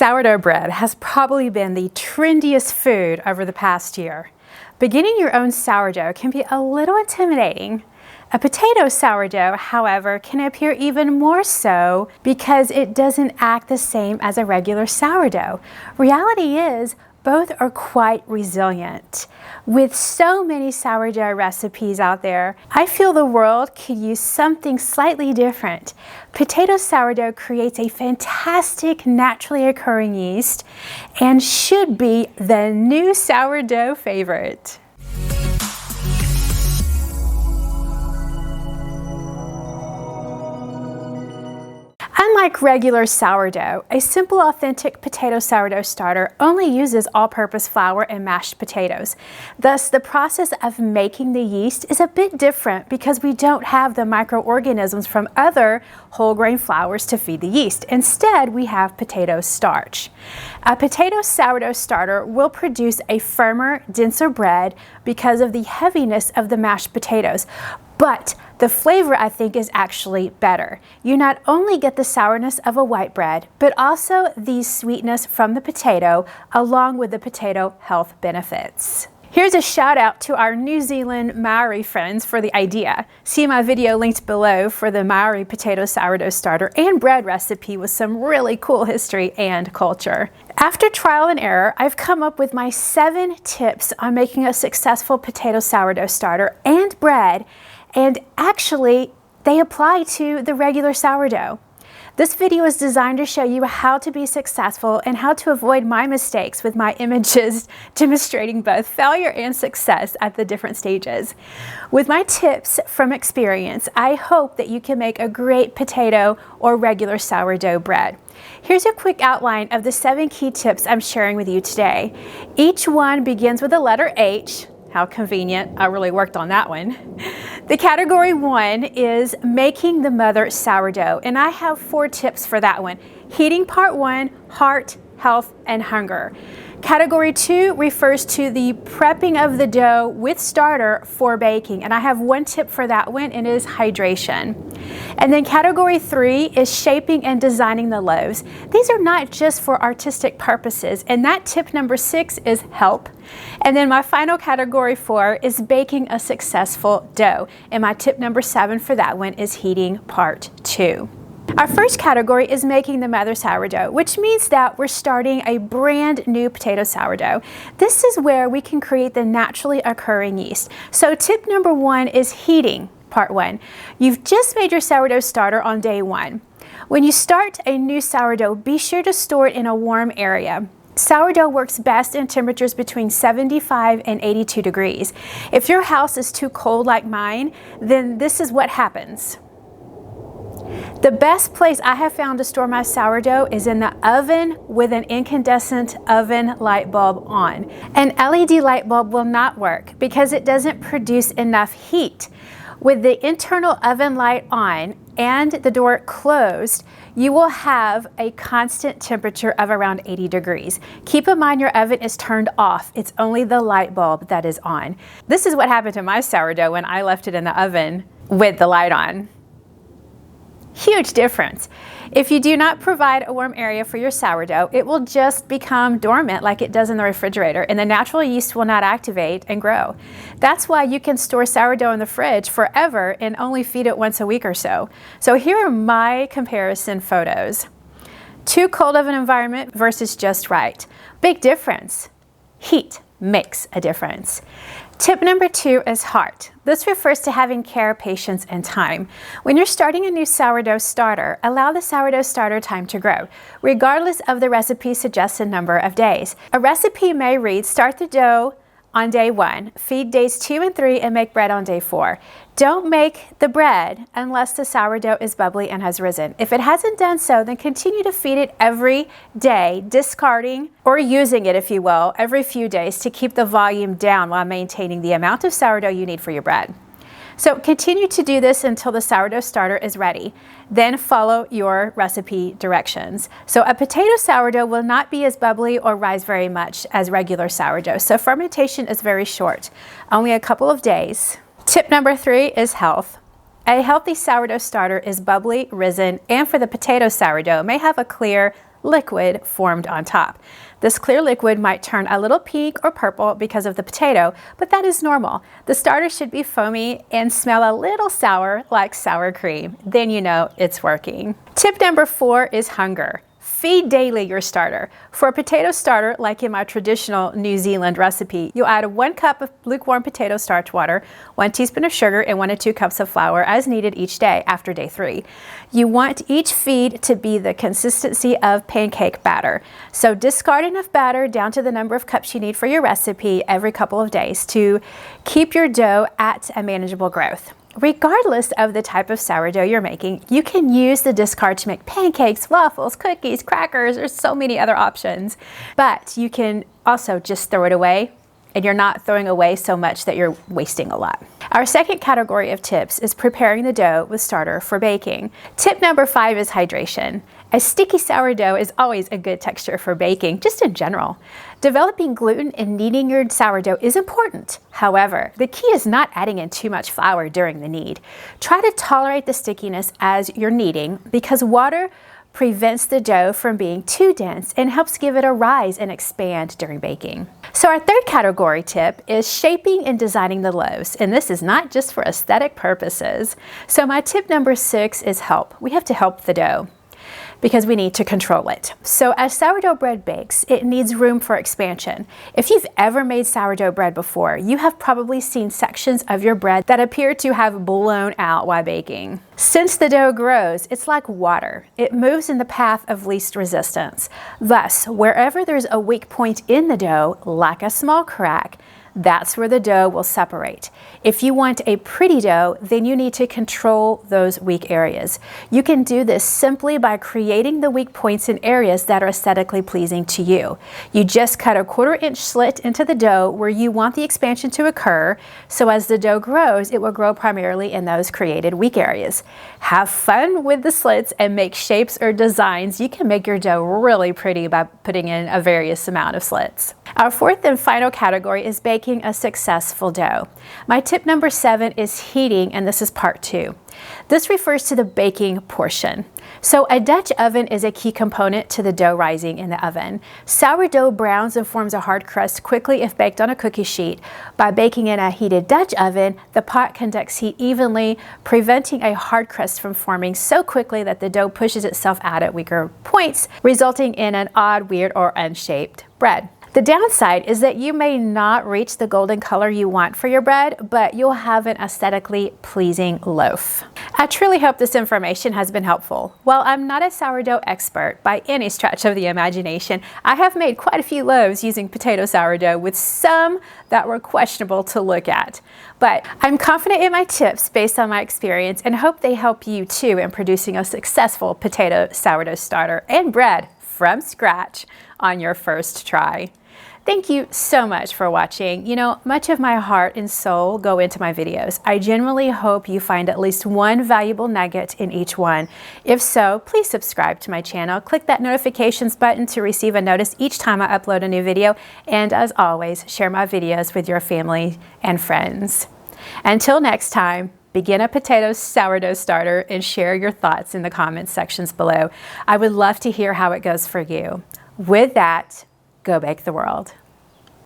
Sourdough bread has probably been the trendiest food over the past year. Beginning your own sourdough can be a little intimidating. A potato sourdough, however, can appear even more so because it doesn't act the same as a regular sourdough. Reality is, both are quite resilient. With so many sourdough recipes out there, I feel the world could use something slightly different. Potato sourdough creates a fantastic naturally occurring yeast and should be the new sourdough favorite. Unlike regular sourdough, a simple authentic potato sourdough starter only uses all-purpose flour and mashed potatoes. Thus, the process of making the yeast is a bit different because we don't have the microorganisms from other whole grain flours to feed the yeast. Instead, we have potato starch. A potato sourdough starter will produce a firmer, denser bread because of the heaviness of the mashed potatoes. But the flavor, I think, is actually better. You not only get the sourness of a white bread, but also the sweetness from the potato, along with the potato health benefits. Here's a shout out to our New Zealand Maori friends for the idea. See my video linked below for the Maori potato sourdough starter and bread recipe with some really cool history and culture. After trial and error, I've come up with my 7 tips on making a successful potato sourdough starter and bread. And actually, they apply to the regular sourdough. This video is designed to show you how to be successful and how to avoid my mistakes with my images demonstrating both failure and success at the different stages. With my tips from experience, I hope that you can make a great potato or regular sourdough bread. Here's a quick outline of the 7 key tips I'm sharing with you today. Each one begins with the letter H. How convenient, I really worked on that one. The category 1 is making the mother sourdough, and I have 4 tips for that one. Heating part 1, heart, health, and hunger. Category 2 refers to the prepping of the dough with starter for baking, and I have 1 tip for that one, and it is hydration. And then category 3 is shaping and designing the loaves. These are not just for artistic purposes, and that tip number 6 is help. And then my final category 4 is baking a successful dough, and my tip number 7 for that one is heating part 2. Our first category is making the mother sourdough, which means that we're starting a brand new potato sourdough. This is where we can create the naturally occurring yeast. So tip number 1 is heating part 1. You've just made your sourdough starter on day 1. When you start a new sourdough, be sure to store it in a warm area. Sourdough works best in temperatures between 75 and 82 degrees. If your house is too cold like mine, then this is what happens. The best place I have found to store my sourdough is in the oven with an incandescent oven light bulb on. An LED light bulb will not work because it doesn't produce enough heat. With the internal oven light on and the door closed, you will have a constant temperature of around 80 degrees. Keep in mind your oven is turned off. It's only the light bulb that is on. This is what happened to my sourdough when I left it in the oven with the light on. Huge difference. If you do not provide a warm area for your sourdough, it will just become dormant like it does in the refrigerator, and the natural yeast will not activate and grow. That's why you can store sourdough in the fridge forever and only feed it once a week or so. So here are my comparison photos. Too cold of an environment versus just right. Big difference. Heat makes a difference. Tip number 2 is heart. This refers to having care, patience, and time. When you're starting a new sourdough starter, allow the sourdough starter time to grow, regardless of the recipe's suggested number of days. A recipe may read, start the dough on day 1, feed days 2 and 3, and make bread on day 4. Don't make the bread unless the sourdough is bubbly and has risen. If it hasn't done so, then continue to feed it every day, discarding or using it, if you will, every few days to keep the volume down while maintaining the amount of sourdough you need for your bread. So continue to do this until the sourdough starter is ready. Then follow your recipe directions. So a potato sourdough will not be as bubbly or rise very much as regular sourdough. So fermentation is very short, only a couple of days. Tip number 3 is health. A healthy sourdough starter is bubbly, risen, and for the potato sourdough, may have a clear, liquid formed on top. This clear liquid might turn a little pink or purple because of the potato, but that is normal. The starter should be foamy and smell a little sour like sour cream. Then you know it's working. Tip number 4 is hunger. Feed daily your starter. For a potato starter, like in my traditional New Zealand recipe, you'll add 1 cup of lukewarm potato starch water, 1 teaspoon of sugar, and 1 to 2 cups of flour as needed each day after day 3. You want each feed to be the consistency of pancake batter. So discard enough batter down to the number of cups you need for your recipe every couple of days to keep your dough at a manageable growth. Regardless of the type of sourdough you're making, you can use the discard to make pancakes, waffles, cookies, crackers. There's so many other options. But you can also just throw it away, and you're not throwing away so much that you're wasting a lot. Our second category of tips is preparing the dough with starter for baking. Tip number 5 is hydration. A sticky sourdough is always a good texture for baking, just in general. Developing gluten and kneading your sourdough is important. However, the key is not adding in too much flour during the knead. Try to tolerate the stickiness as you're kneading because water prevents the dough from being too dense and helps give it a rise and expand during baking. So our third category tip is shaping and designing the loaves, and this is not just for aesthetic purposes. So my tip number 6 is help. We have to help the dough because we need to control it. So as sourdough bread bakes, it needs room for expansion. If you've ever made sourdough bread before, you have probably seen sections of your bread that appear to have blown out while baking. Since the dough grows, it's like water. It moves in the path of least resistance. Thus, wherever there's a weak point in the dough, like a small crack, that's where the dough will separate. If you want a pretty dough, then you need to control those weak areas. You can do this simply by creating the weak points in areas that are aesthetically pleasing to you. You just cut a 1/4-inch slit into the dough where you want the expansion to occur, so as the dough grows, it will grow primarily in those created weak areas. Have fun with the slits and make shapes or designs. You can make your dough really pretty by putting in a various amount of slits. Our fourth and final category is baking a successful dough. My tip number 7 is heating, and this is part 2. This refers to the baking portion. So a Dutch oven is a key component to the dough rising in the oven. Sourdough browns and forms a hard crust quickly if baked on a cookie sheet. By baking in a heated Dutch oven, the pot conducts heat evenly, preventing a hard crust from forming so quickly that the dough pushes itself out at weaker points, resulting in an odd, weird, or unshaped bread. The downside is that you may not reach the golden color you want for your bread, but you'll have an aesthetically pleasing loaf. I truly hope this information has been helpful. While I'm not a sourdough expert by any stretch of the imagination, I have made quite a few loaves using potato sourdough, with some that were questionable to look at. But I'm confident in my tips based on my experience and hope they help you too in producing a successful potato sourdough starter and bread from scratch on your first try. Thank you so much for watching. You know, much of my heart and soul go into my videos. I genuinely hope you find at least one valuable nugget in each one. If so, please subscribe to my channel. Click that notifications button to receive a notice each time I upload a new video. And as always, share my videos with your family and friends. Until next time, begin a potato sourdough starter and share your thoughts in the comments sections below. I would love to hear how it goes for you. With that, go bake the world.